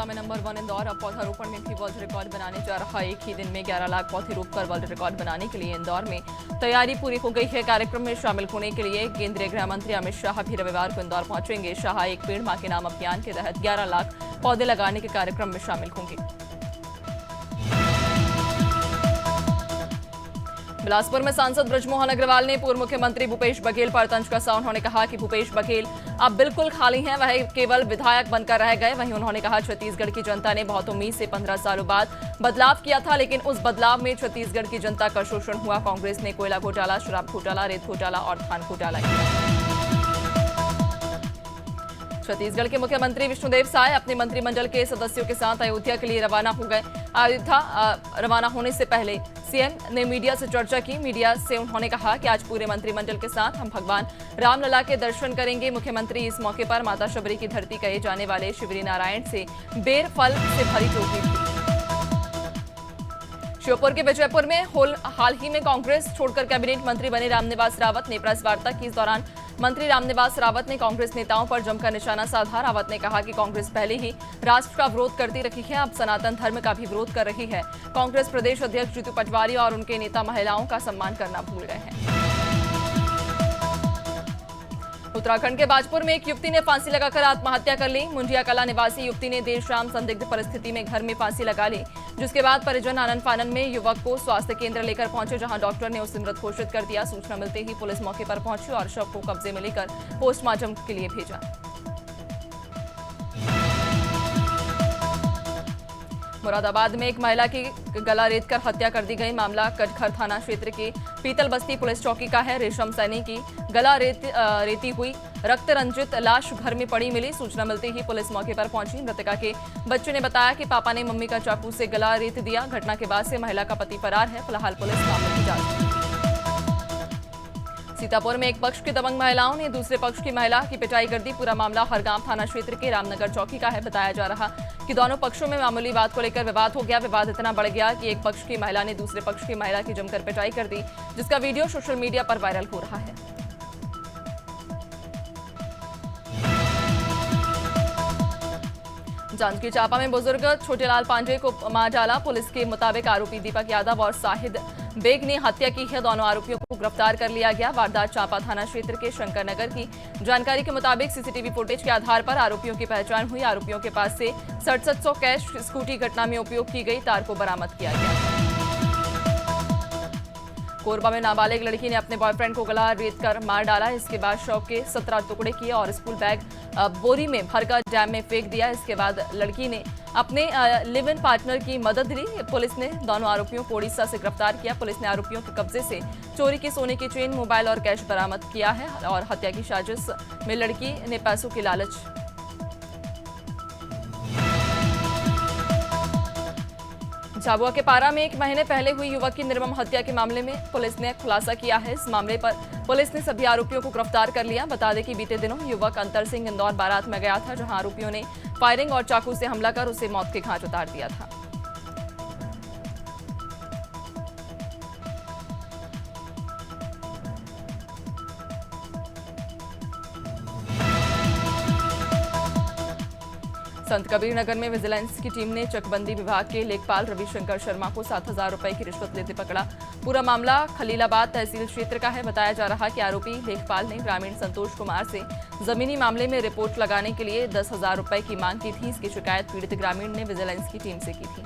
जिला में नंबर 1 इंदौर अब पौधारोपण में भी वर्ल्ड रिकॉर्ड बनाने जा रहा है। एक ही दिन में 11 लाख पौधे रोपकर वर्ल्ड रिकॉर्ड बनाने के लिए इंदौर में तैयारी पूरी हो गई है। कार्यक्रम में शामिल होने के लिए केंद्रीय गृह मंत्री अमित शाह भी रविवार को इंदौर पहुंचेंगे। शाह एक पेड़ मां के नाम अभियान के तहत 11 लाख पौधे लगाने के कार्यक्रम में शामिल होंगे। बिलासपुर में सांसद बृजमोहन अग्रवाल ने पूर्व मुख्यमंत्री भूपेश बघेल पर तंज कसा। उन्होंने कहा कि भूपेश बघेल अब बिल्कुल खाली हैं, वह केवल विधायक बनकर रह गए। वहीं उन्होंने कहा छत्तीसगढ़ की जनता ने बहुत उम्मीद से 15 सालों बाद बदलाव किया था, लेकिन उस बदलाव में छत्तीसगढ़ की जनता का शोषण हुआ। कांग्रेस ने कोयला घोटाला, शराब घोटाला, रेत घोटाला और धान घोटाला किया। छत्तीसगढ़ के मुख्यमंत्री विष्णुदेव साय अपने मंत्रिमंडल के सदस्यों के साथ अयोध्या के लिए रवाना हो गए। अयोध्या रवाना होने से पहले सीएम ने मीडिया से चर्चा की। मीडिया से उन्होंने कहा कि आज पूरे मंत्रिमंडल के साथ हम भगवान रामलला के दर्शन करेंगे। मुख्यमंत्री इस मौके पर माता शबरी की धरती कहे जाने वाले शिवरी नारायण से बेर फल से भरी टोकरी दी। श्योपुर के विजयपुर में हाल ही में कांग्रेस छोड़कर कैबिनेट मंत्री बने रामनिवास रावत ने प्रेस वार्ता की। इस दौरान मंत्री रामनिवास रावत ने कांग्रेस नेताओं पर जमकर निशाना साधा। रावत ने कहा कि कांग्रेस पहले ही राष्ट्र का विरोध करती रही है, अब सनातन धर्म का भी विरोध कर रही है। कांग्रेस प्रदेश अध्यक्ष जीतू पटवारी और उनके नेता महिलाओं का सम्मान करना भूल गए हैं। उत्तराखंड के बाजपुर में एक युवती ने फांसी लगाकर आत्महत्या कर ली। मुंडिया कला निवासी युवती ने देर शाम संदिग्ध परिस्थिति में घर में फांसी लगा ली, जिसके बाद परिजन आनन फानन में युवक को स्वास्थ्य केंद्र लेकर पहुंचे, जहां डॉक्टर ने उसे मृत घोषित कर दिया। सूचना मिलते ही पुलिस मौके पर पहुंची और शव को कब्जे में लेकर पोस्टमार्टम के लिए भेजा। मुरादाबाद में एक महिला की गला रेतकर हत्या कर दी गई। मामला कटघर थाना क्षेत्र के पीतल बस्ती पुलिस चौकी का है। रेशम सैनी की गला रेती हुई रक्त रंजित लाश घर में पड़ी मिली। सूचना मिलते ही पुलिस मौके पर पहुंची। मृतका के बच्चे ने बताया कि पापा ने मम्मी का चाकू से गला रेत दिया। घटना के बाद से महिला का पति फरार है। फिलहाल पुलिस मामले की जांच। सीतापुर में एक पक्ष की दबंग महिलाओं ने दूसरे पक्ष की महिला की पिटाई कर दी। पूरा मामला हरगांव थाना क्षेत्र के रामनगर चौकी का है। बताया जा रहा कि दोनों पक्षों में मामूली बात को लेकर विवाद हो गया। विवाद इतना बढ़ गया कि एक पक्ष की महिला ने दूसरे पक्ष की महिला की जमकर पिटाई कर दी, जिसका वीडियो सोशल मीडिया पर वायरल हो रहा है। जांजगीर चांपा में बुजुर्ग छोटेलाल पांडे को मार डाला। पुलिस के मुताबिक आरोपी दीपक यादव और साहिद बेग ने हत्या की है। दोनों आरोपियों को गिरफ्तार कर लिया गया। वारदात चांपा थाना क्षेत्र के शंकर नगर की। जानकारी के मुताबिक सीसीटीवी फुटेज के आधार पर आरोपियों की पहचान हुई। आरोपियों के पास से 6700 कैश स्कूटी घटना में उपयोग की गई तार को बरामद किया गया। कोरबा में नाबालिग लड़की ने अपने बॉयफ्रेंड को गला रेतकर मार डाला। इसके बाद शव के 17 टुकड़े किए और स्कूल बैग बोरी में भरकर डैम में फेंक दिया। इसके बाद लड़की ने अपने लिव इन पार्टनर की मदद ली। पुलिस ने दोनों आरोपियों को उड़ीसा से गिरफ्तार किया। पुलिस ने आरोपियों के कब्जे से चोरी की सोने की चेन, मोबाइल और कैश बरामद किया है और हत्या की साजिश में लड़की ने पैसों की लालच। झाबुआ के पारा में एक महीने पहले हुई युवक की निर्मम हत्या के मामले में पुलिस ने खुलासा किया है। इस मामले पर पुलिस ने सभी आरोपियों को गिरफ्तार कर लिया। बता दें कि बीते दिनों युवक अंतर सिंह इंदौर बारात में गया था, जहां आरोपियों ने फायरिंग और चाकू से हमला कर उसे मौत के घाट उतार दिया था। संत कबीर नगर में विजिलेंस की टीम ने चकबंदी विभाग के लेखपाल रविशंकर शर्मा को 7,000 रुपए की रिश्वत लेते पकड़ा। पूरा मामला खलीलाबाद तहसील क्षेत्र का है। बताया जा रहा कि आरोपी लेखपाल ने ग्रामीण संतोष कुमार से जमीनी मामले में रिपोर्ट लगाने के लिए 10,000 रुपए की मांग की थी। इसकी शिकायत पीड़ित ग्रामीण ने विजिलेंस की टीम से की थी।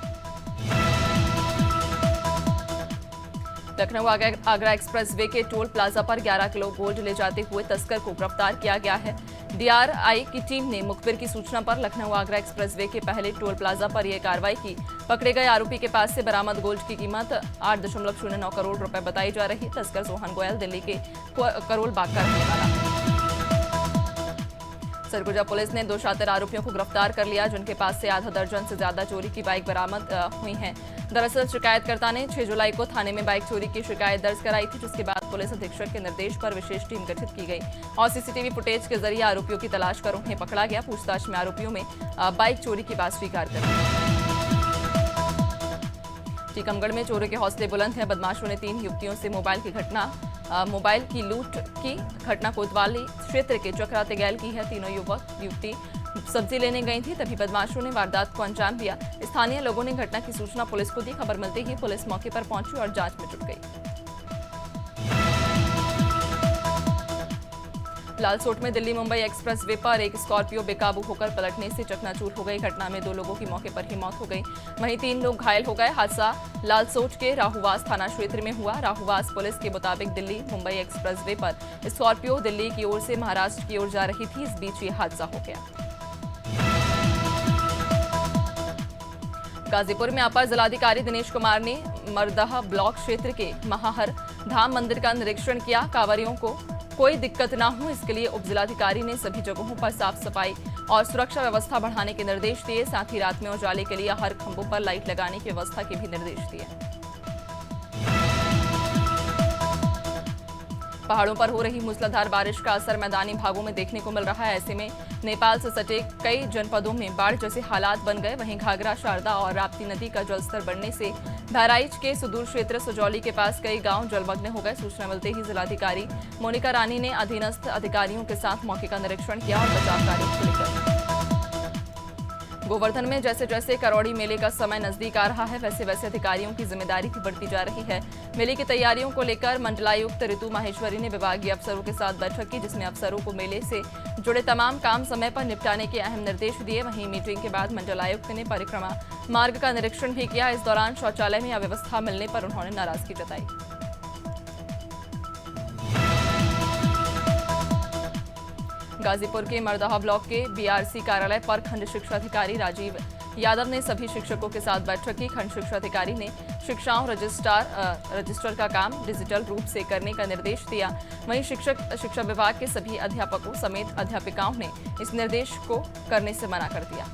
लखनऊ आगरा एक्सप्रेस वे के टोल प्लाजा पर 11 किलो गोल्ड ले जाते हुए तस्कर को गिरफ्तार किया गया है। डीआरआई की टीम ने मुखबिर की सूचना पर लखनऊ आगरा एक्सप्रेस वे के पहले टोल प्लाजा पर यह कार्रवाई की। पकड़े गए आरोपी के पास से बरामद गोल्ड की कीमत 8.09 करोड़ रुपए बताई जा रही। तस्कर सोहन गोयल दिल्ली के करोल बाग का रहने वाला है। सरगुजा पुलिस ने 2 शातिर आरोपियों को गिरफ्तार कर लिया, जिनके पास से आधा दर्जन से ज्यादा चोरी की बाइक बरामद हुई हैं। दरअसल शिकायतकर्ता ने 6 जुलाई को थाने में बाइक चोरी की शिकायत दर्ज कराई थी, जिसके बाद पुलिस अधीक्षक के निर्देश पर विशेष टीम गठित की गई और सीसीटीवी फुटेज के जरिए आरोपियों की तलाश कर उन्हें पकड़ा गया। पूछताछ में आरोपियों में बाइक चोरी की बात स्वीकार कर ली। टीकमगढ़ में चोरों के हौसले बुलंद हैं। बदमाशों ने 3 युवतियों से मोबाइल की लूट की घटना कोतवाली क्षेत्र के चक्रा तेगैल की है। तीनों युवती सब्जी लेने गई थी, तभी बदमाशों ने वारदात को अंजाम दिया। स्थानीय लोगों ने घटना की सूचना पुलिस को दी। खबर मिलते ही पुलिस मौके पर पहुंची और जांच में जुट गई। लालसोट में दिल्ली मुंबई एक्सप्रेस वे पर एक स्कॉर्पियो बेकाबू होकर पलटने से चकनाचूर हो गई। घटना में 2 लोगों की मौके पर ही मौत हो गई, वहीं 3 लोग घायल हो गए। हादसा लालसोट के राहुवास थाना क्षेत्र में हुआ। राहुवास पुलिस के मुताबिक दिल्ली मुंबई एक्सप्रेस वे पर स्कॉर्पियो दिल्ली की ओर से महाराष्ट्र की ओर जा रही थी। इस बीच ये हादसा हो गया। गाजीपुर में अपर जिलाधिकारी दिनेश कुमार ने मरदह ब्लॉक क्षेत्र के महाहर धाम मंदिर का निरीक्षण किया। कांवरियों को कोई दिक्कत न हो, इसके लिए उप जिलाधिकारी ने सभी जगहों पर साफ सफाई और सुरक्षा व्यवस्था बढ़ाने के निर्देश दिए। साथ ही रात में उजाले के लिए हर खंभों पर लाइट लगाने की व्यवस्था के भी निर्देश दिए। पहाड़ों पर हो रही मूसलाधार बारिश का असर मैदानी भागों में देखने को मिल रहा है। ऐसे में नेपाल से सटे कई जनपदों में बाढ़ जैसे हालात बन गए। वहीं घाघरा, शारदा और राप्ती नदी का जलस्तर बढ़ने से बहराइच के सुदूर क्षेत्र सुजौली के पास कई गांव जलमग्न हो गए। सूचना मिलते ही जिलाधिकारी मोनिका रानी ने अधीनस्थ अधिकारियों के साथ मौके का निरीक्षण किया और बचाव कार्यों को लेकर। गोवर्धन में जैसे जैसे करौड़ी मेले का समय नजदीक आ रहा है, वैसे वैसे अधिकारियों की जिम्मेदारी भी बढ़ती जा रही है। मेले की तैयारियों को लेकर मंडलायुक्त ऋतु माहेश्वरी ने विभागीय अफसरों के साथ बैठक की, जिसमें अफसरों को मेले से जुड़े तमाम काम समय पर निपटाने के अहम निर्देश दिए। वहीं मीटिंग के बाद मंडलायुक्त ने परिक्रमा मार्ग का निरीक्षण भी किया। इस दौरान शौचालय में अव्यवस्था मिलने पर उन्होंने नाराजगी जताई। गाजीपुर के मरदहा ब्लॉक के बीआरसी कार्यालय पर खंड शिक्षा अधिकारी राजीव यादव ने सभी शिक्षकों के साथ बैठक की। खंड शिक्षा अधिकारी ने शिक्षाओं रजिस्टर का काम डिजिटल रूप से करने का निर्देश दिया। वहीं शिक्षा विभाग के सभी अध्यापकों समेत अध्यापिकाओं ने इस निर्देश को करने से मना कर दिया।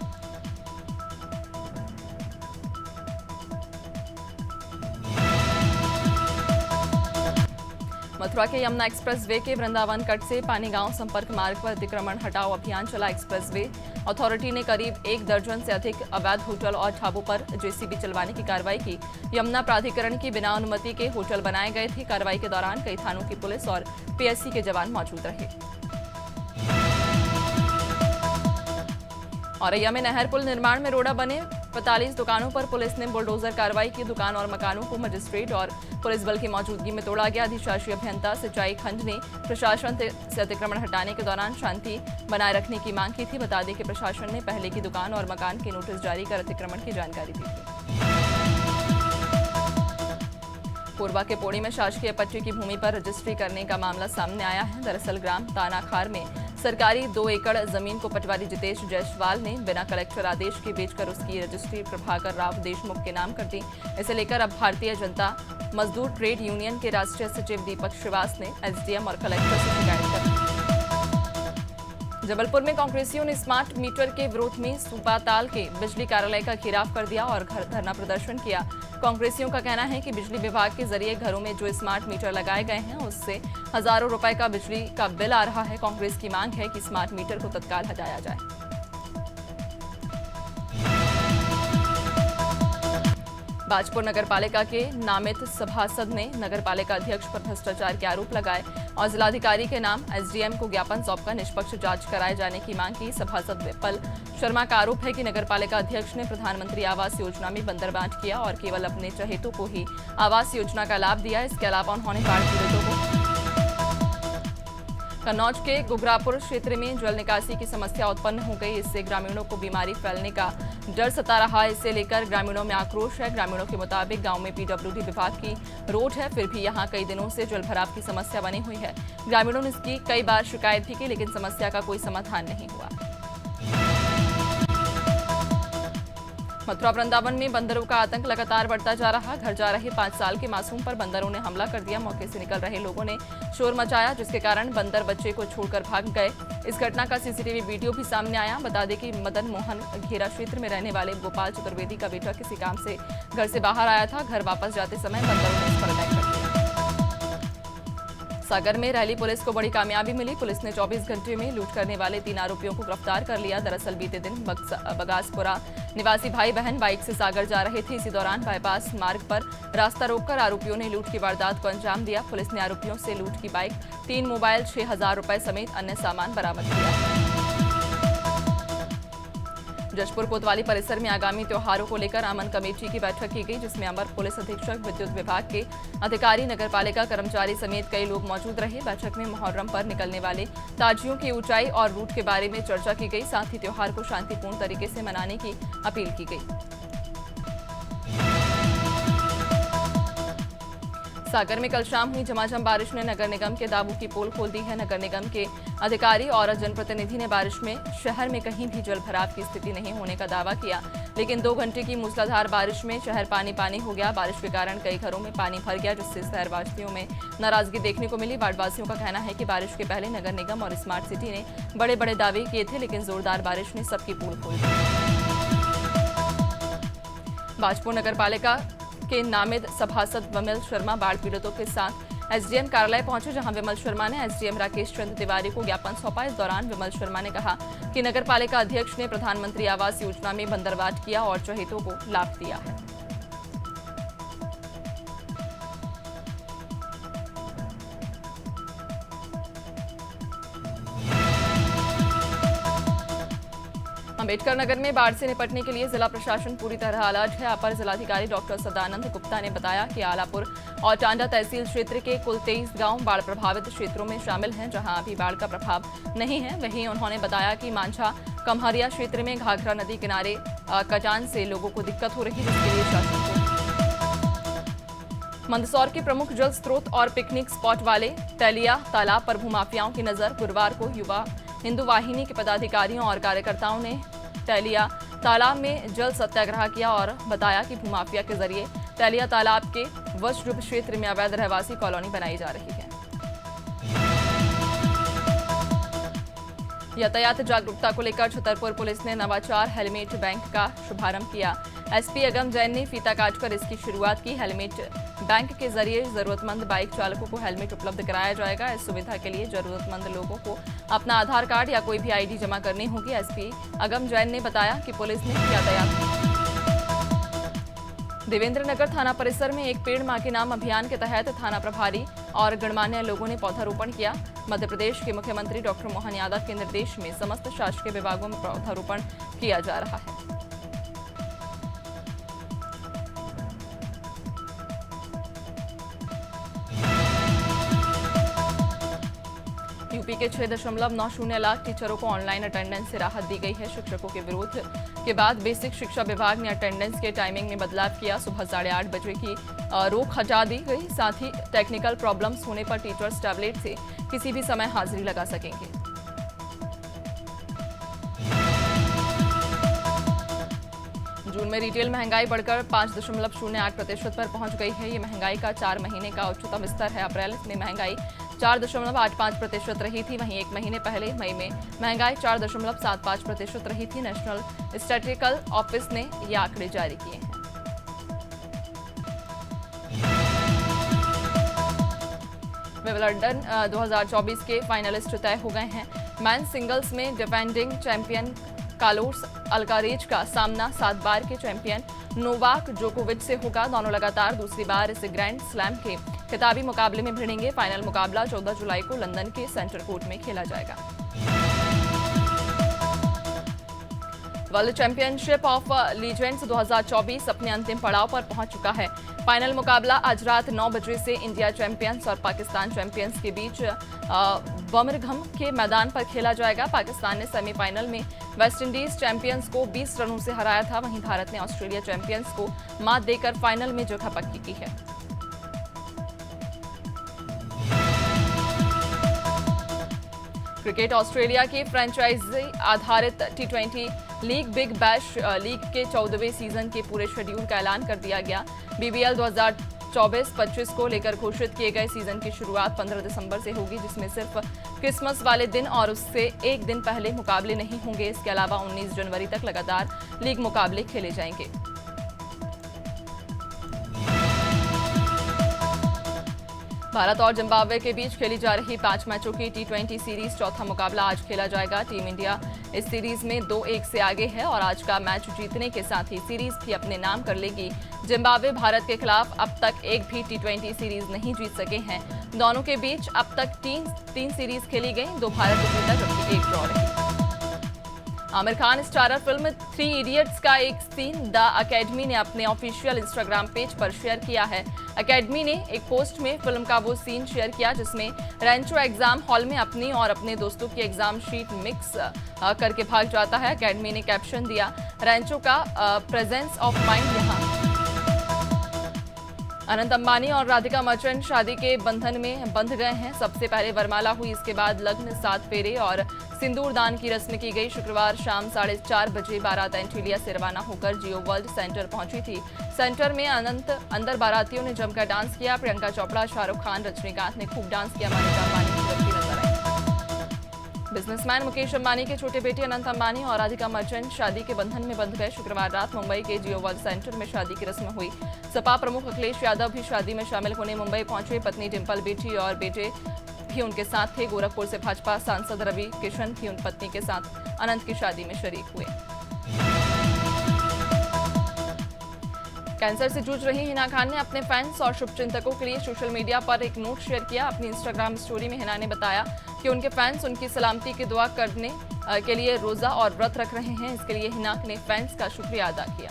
मथुरा के यमुना एक्सप्रेस वे के वृंदावन कट से पानी गांव संपर्क मार्ग पर अतिक्रमण हटाओ अभियान चला। एक्सप्रेस वे अथॉरिटी ने करीब 1 दर्जन से अधिक अवैध होटल और ढाबों पर जेसीबी चलवाने की कार्रवाई की। यमुना प्राधिकरण की बिना अनुमति के होटल बनाए गए थे। कार्रवाई के दौरान कई थानों की पुलिस और पीएससी के जवान मौजूद रहे। औरैया में नहर पुल निर्माण में रोड़ा बने 45 दुकानों पर पुलिस ने बुलडोजर कार्रवाई की। दुकान और मकानों को मजिस्ट्रेट और पुलिस बल की मौजूदगी में तोड़ा गया। अधिशासी अभियंता सिंचाई खंड ने प्रशासन से अतिक्रमण हटाने के दौरान शांति बनाए रखने की मांग की थी। बता दें कि प्रशासन ने पहले की दुकान और मकान के नोटिस जारी कर अतिक्रमण की जानकारी दी थी। कोरबा के पौड़ी में शासकीय पट्टी की भूमि पर रजिस्ट्री करने का मामला सामने आया है। दरअसल ग्राम तानाखार में सरकारी 2 एकड़ जमीन को पटवारी जितेश जायसवाल ने बिना कलेक्टर आदेश के बेचकर उसकी रजिस्ट्री प्रभाकर राव देशमुख के नाम कर दी। इसे लेकर अब भारतीय जनता मजदूर ट्रेड यूनियन के राष्ट्रीय सचिव दीपक श्रीवास ने एसडीएम और कलेक्टर से शिकायत कर दी। जबलपुर में कांग्रेसियों ने स्मार्ट मीटर के विरोध में सूपाताल के बिजली कार्यालय का घेराव कर दिया और घर धरना प्रदर्शन किया। कांग्रेसियों का कहना है कि बिजली विभाग के जरिए घरों में जो स्मार्ट मीटर लगाए गए हैं उससे हजारों रुपए का बिजली का बिल आ रहा है। कांग्रेस की मांग है कि स्मार्ट मीटर को तत्काल हटाया जाए। बाजपुर नगरपालिका के नामित सभासद ने नगरपालिका अध्यक्ष पर भ्रष्टाचार के आरोप लगाए और जिलाधिकारी के नाम एसडीएम को ज्ञापन सौंपकर निष्पक्ष जांच कराए जाने की मांग की। सभासद विपल शर्मा का आरोप है कि नगरपालिका अध्यक्ष ने प्रधानमंत्री आवास योजना में बंदर बांट किया और केवल अपने चहेतों को ही आवास योजना का लाभ दिया। इसके अलावा उन्होंने बाढ़ पीड़ितों को कन्नौज के गुगरापुर क्षेत्र में जल निकासी की समस्या उत्पन्न हो गई। इससे ग्रामीणों को बीमारी फैलने का डर सता रहा है। इसे लेकर ग्रामीणों में आक्रोश है। ग्रामीणों के मुताबिक गांव में पीडब्ल्यूडी विभाग की रोड है, फिर भी यहां कई दिनों से जल भराव की समस्या बनी हुई है। ग्रामीणों ने इसकी कई बार शिकायत भी की, लेकिन समस्या का कोई समाधान नहीं हुआ। मथुरा वृंदावन में बंदरों का आतंक लगातार बढ़ता जा रहा। घर जा रहे 5 साल के मासूम पर बंदरों ने हमला कर दिया। मौके से निकल रहे लोगों ने शोर मचाया, जिसके कारण बंदर बच्चे को छोड़कर भाग गए। इस घटना का सीसीटीवी वीडियो भी सामने आया। बता दें कि मदन मोहन घेरा क्षेत्र में रहने वाले गोपाल चतुर्वेदी का बेटा किसी काम से घर से बाहर आया था। घर वापस जाते समय बंदरों ने इस पर अटैक कर दिया। सागर में रैली पुलिस को बड़ी कामयाबी मिली। पुलिस ने 24 घंटे में लूट करने वाले 3 आरोपियों को गिरफ्तार कर लिया। दरअसल बीते दिन बगासपुरा निवासी भाई बहन बाइक से सागर जा रहे थे। इसी दौरान बाईपास मार्ग पर रास्ता रोककर आरोपियों ने लूट की वारदात को अंजाम दिया। पुलिस ने आरोपियों से लूट की बाइक, 3 मोबाइल, 6,000 रुपए समेत अन्य सामान बरामद किया। जशपुर कोतवाली परिसर में आगामी त्योहारों को लेकर अमन कमेटी की बैठक की गई, जिसमें अमर पुलिस अधीक्षक, विद्युत विभाग के अधिकारी, नगरपालिका कर्मचारी समेत कई लोग मौजूद रहे। बैठक में मुहर्रम पर निकलने वाले ताजियों की ऊंचाई और रूट के बारे में चर्चा की गई। साथ ही त्योहार को शांतिपूर्ण तरीके से मनाने की अपील की गई। सागर में कल शाम हुई झमाझम बारिश ने नगर निगम के दावों की पोल खोल दी है। नगर निगम के अधिकारी और जनप्रतिनिधि ने बारिश में शहर में कहीं भी जल भराव की स्थिति नहीं होने का दावा किया, लेकिन 2 घंटे की मूसलाधार बारिश में शहर पानी पानी हो गया। बारिश के कारण कई घरों में पानी भर गया, जिससे शहरवासियों में नाराजगी देखने को मिली। वार्डवासियों का कहना है कि बारिश के पहले नगर निगम और स्मार्ट सिटी ने बड़े बड़े दावे किए थे, लेकिन जोरदार बारिश ने सबकी पोल खोल दी। बाजपुर नगरपालिका के नामित सभासद विमल शर्मा बाढ़ पीड़ितों के साथ एसडीएम कार्यालय पहुंचे, जहां विमल शर्मा ने एसडीएम राकेश चंद्र तिवारी को ज्ञापन सौंपा। इस दौरान विमल शर्मा ने कहा कि नगरपालिका अध्यक्ष ने प्रधानमंत्री आवास योजना में बंदरवाट किया और चहेतों को लाभ दिया है। अम्बेडकर नगर में बाढ़ से निपटने के लिए जिला प्रशासन पूरी तरह अलर्ट है। अपर जिलाधिकारी डॉक्टर सदानंद गुप्ता ने बताया कि आलापुर और टांडा तहसील क्षेत्र के कुल 23 गांव बाढ़ प्रभावित क्षेत्रों में शामिल हैं, जहां अभी बाढ़ का प्रभाव नहीं है। वहीं उन्होंने बताया कि मांझा कमहरिया क्षेत्र में घाघरा नदी किनारे कटान से लोगों को दिक्कत हो रही है, जिसके लिए शासन को मंदसौर के प्रमुख जल स्रोत और पिकनिक स्पॉट वाले तैलिया तालाब पर भूमाफियाओं की नजर। गुरुवार को युवा हिंदू वाहिनी के पदाधिकारियों और कार्यकर्ताओं ने तैलिया तालाब में जल सत्याग्रह किया और बताया कि भूमाफिया के जरिए तैलिया तालाब के वशरुप क्षेत्र में अवैध रहवासी कॉलोनी बनाई जा रही है। यातायात जागरूकता को लेकर छतरपुर पुलिस ने नवाचार हेलमेट बैंक का शुभारंभ किया। एसपी अगम जैन ने फीता काटकर इसकी शुरुआत की। हेलमेट बैंक के जरिए जरूरतमंद बाइक चालकों को हेलमेट उपलब्ध कराया जाएगा। इस सुविधा के लिए जरूरतमंद लोगों को अपना आधार कार्ड या कोई भी आईडी जमा करनी होगी। एसपी अगम जैन ने बताया कि पुलिस ने यातायात देवेंद्र नगर थाना परिसर में एक पेड़ मां के नाम अभियान के तहत थाना प्रभारी और गणमान्य लोगों ने पौधारोपण किया। मध्य प्रदेश के मुख्यमंत्री डॉक्टर मोहन यादव के निर्देश में समस्त शासकीय विभागों में पौधारोपण किया जा रहा है। यूपी के 6.90 लाख टीचरों को ऑनलाइन अटेंडेंस से राहत दी गई है। शिक्षकों के विरोध के बाद बेसिक शिक्षा विभाग ने अटेंडेंस के टाइमिंग में बदलाव किया। सुबह 8:30 बजे की रोक हटा दी गई। साथ ही टेक्निकल प्रॉब्लम्स होने पर टीचर्स टैबलेट से किसी भी समय हाजिरी लगा सकेंगे। जून में रिटेल महंगाई बढ़कर 5.08% पर पहुंच गई है। ये महंगाई का 4 महीने का उच्चतम स्तर है। अप्रैल में महंगाई 4.85% रही थी। वहीं एक महीने पहले मई में महंगाई 4.75% रही थी। नेशनल स्टैटिस्टिकल ऑफिस ने ये आंकड़े जारी किए हैं। विंबलडन 2024 के फाइनलिस्ट तय हो गए हैं। मेंस सिंगल्स में डिफेंडिंग चैंपियन कार्लोस अल्कारेज का सामना 7 बार के चैंपियन नोवाक जोकोविच से होगा। दोनों लगातार दूसरी बार इस ग्रैंड स्लैम के खिताबी मुकाबले में भिड़ेंगे। फाइनल मुकाबला 14 जुलाई को लंदन के सेंटर कोर्ट में खेला जाएगा। वर्ल्ड चैंपियनशिप ऑफ लीजेंड्स 2024 अपने अंतिम पड़ाव पर पहुंच चुका है। फाइनल मुकाबला आज रात 9 बजे से इंडिया चैंपियंस और पाकिस्तान चैंपियंस के बीच बर्मिंघम के मैदान पर खेला जाएगा। पाकिस्तान ने सेमीफाइनल में वेस्टइंडीज चैंपियंस को 20 रनों से हराया था। वहीं भारत ने ऑस्ट्रेलिया चैंपियंस को मात देकर फाइनल में जगह पक्की की है। क्रिकेट ऑस्ट्रेलिया की फ्रेंचाइजी आधारित T20 league big bash league के 14वें सीजन के पूरे शेड्यूल का ऐलान कर दिया गया। BBL 2024-25 को लेकर घोषित किए गए सीजन की शुरुआत 15 दिसंबर से होगी, जिसमें सिर्फ क्रिसमस वाले दिन और उससे एक दिन पहले मुकाबले नहीं होंगे। इसके अलावा 19 जनवरी तक लगातार लीग मुकाबले खेले जाएंगे। भारत और जिम्बाब्वे के बीच खेली जा रही 5 मैचों की T20 सीरीज चौथा मुकाबला आज खेला जाएगा। टीम इंडिया इस सीरीज में 2-1 से आगे है और आज का मैच जीतने के साथ ही सीरीज भी अपने नाम कर लेगी। जिम्बाब्वे भारत के खिलाफ अब तक एक भी T20 सीरीज नहीं जीत सके हैं। दोनों के बीच अब तक तीन सीरीज खेली गई, 2 भारत को जीता जबकि 1 ड्रॉ रही। Aamir Khan starrer film 3 idiots का एक सीन द अकेडमी ने अपने ऑफिशियल इंस्टाग्राम पेज पर शेयर किया है। अकेडमी ने एक पोस्ट में फिल्म का वो सीन शेयर किया जिसमें रैंचो एग्जाम हॉल में अपनी और अपने दोस्तों की एग्जाम शीट मिक्स करके भाग जाता है। अकेडमी ने कैप्शन दिया, रैंचो का प्रेजेंस ऑफ माइंड यहाँ। अनंत अंबानी और राधिका मर्चेंट शादी के बंधन में बंध गए हैं। सबसे पहले वरमाला हुई, इसके बाद लग्न, 7 फेरे और सिंदूर दान की रस्म की गई। शुक्रवार शाम 4:30 बजे बारात एंटीलिया से रवाना होकर जियो वर्ल्ड सेंटर पहुंची थी। सेंटर में अंदर बारातियों ने जमकर डांस किया। प्रियंका चोपड़ा, शाहरुख खान, रजनीकांत ने खूब डांस किया। मानिका अंबानी की लड़की नजर आई। बिजनेसमैन मुकेश अंबानी के छोटे बेटे अनंत अंबानी और राधिका मर्चेंट शादी के बंधन में बंध गए। शुक्रवार रात मुंबई के जियो वर्ल्ड सेंटर में शादी की रस्म हुई। सपा प्रमुख अखिलेश यादव भी शादी में शामिल होने मुंबई पहुंचे। पत्नी डिंपल, बेटी और बेटे भी उनके साथ थे। गोरखपुर से भाजपा सांसद रवि किशन भी उन पत्नी के साथ अनंत की शादी में शरीक हुए। कैंसर से जूझ रही हिना खान ने अपने फैंस और शुभचिंतकों के लिए सोशल मीडिया पर एक नोट शेयर किया। अपनी इंस्टाग्राम स्टोरी में हिना ने बताया कि उनके फैंस उनकी सलामती की दुआ करने के लिए रोजा और व्रत रख रहे हैं। इसके लिए हिना ने फैंस का शुक्रिया अदा किया।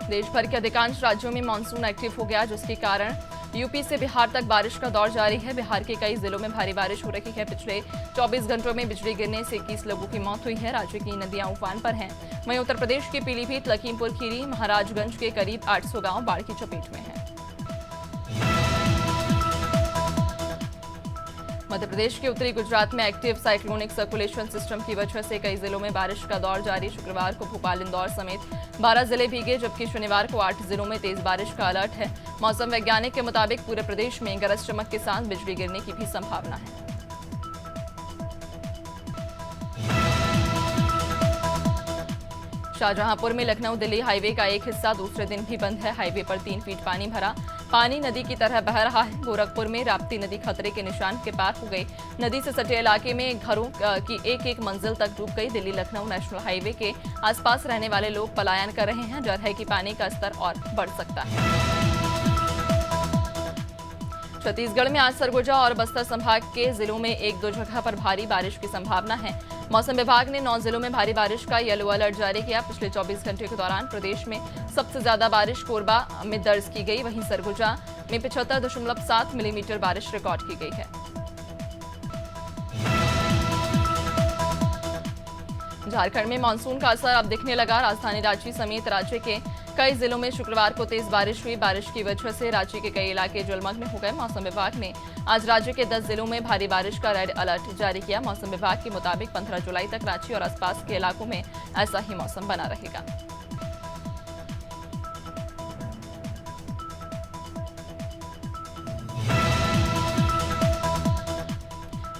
देश भर के अधिकांश राज्यों में मानसून एक्टिव हो गया, जिसके कारण यूपी से बिहार तक बारिश का दौर जारी है। बिहार के कई जिलों में भारी बारिश हो रही है। पिछले 24 घंटों में बिजली गिरने से 21 लोगों की मौत हुई है। राज्य की नदियां उफान पर हैं। वहीं उत्तर प्रदेश के पीलीभीत, लखीमपुर खीरी, महाराजगंज के करीब 800 गांव बाढ़ की चपेट में हैं। मध्य प्रदेश के उत्तरी गुजरात में एक्टिव साइक्लोनिक सर्कुलेशन सिस्टम की वजह से कई जिलों में बारिश का दौर जारी। शुक्रवार को भोपाल, इंदौर समेत 12 जिले भीगे, जबकि शनिवार को 8 जिलों में तेज बारिश का अलर्ट है। मौसम वैज्ञानिक के मुताबिक पूरे प्रदेश में गरज चमक के साथ बिजली गिरने की भी संभावना है। शाहजहांपुर में लखनऊ दिल्ली हाईवे का एक हिस्सा दूसरे दिन भी बंद है। हाईवे पर 3 फीट पानी भरा, पानी नदी की तरह बह रहा है। गोरखपुर में राप्ती नदी खतरे के निशान के पार हो गई। नदी से सटे इलाके में घरों की एक मंजिल तक डूब गई। दिल्ली लखनऊ नेशनल हाईवे के आसपास रहने वाले लोग पलायन कर रहे हैं। डर है कि पानी का स्तर और बढ़ सकता है। छत्तीसगढ़ में आज सरगुजा और बस्तर संभाग के जिलों में 1-2 जगह पर भारी बारिश की संभावना है। मौसम विभाग ने 9 जिलों में भारी बारिश का येलो अलर्ट जारी किया। पिछले 24 घंटे के दौरान प्रदेश में सबसे ज्यादा बारिश कोरबा में दर्ज की गई। वहीं सरगुजा में 75.7 मिलीमीटर बारिश रिकॉर्ड की गई है। झारखंड में मानसून का असर अब दिखने लगा। राजधानी रांची समेत राज्य के कई जिलों में शुक्रवार को तेज बारिश हुई। बारिश की वजह से राज्य के कई इलाके जलमग्न हो गए। मौसम विभाग ने आज राज्य के 10 जिलों में भारी बारिश का रेड अलर्ट जारी किया। मौसम विभाग के मुताबिक 15 जुलाई तक रांची और आसपास के इलाकों में ऐसा ही मौसम बना रहेगा।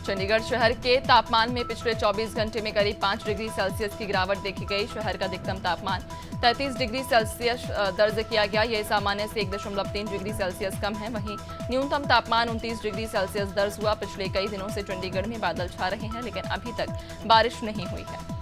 चंडीगढ़ शहर के तापमान में पिछले 24 घंटे में करीब 5 डिग्री सेल्सियस की गिरावट देखी गई। शहर का अधिकतम तापमान 33 डिग्री सेल्सियस दर्ज किया गया। यह सामान्य से 1.3 डिग्री सेल्सियस कम है। वहीं न्यूनतम तापमान 29 डिग्री सेल्सियस दर्ज हुआ। पिछले कई दिनों से चंडीगढ़ में बादल छा रहे हैं, लेकिन अभी तक बारिश नहीं हुई है।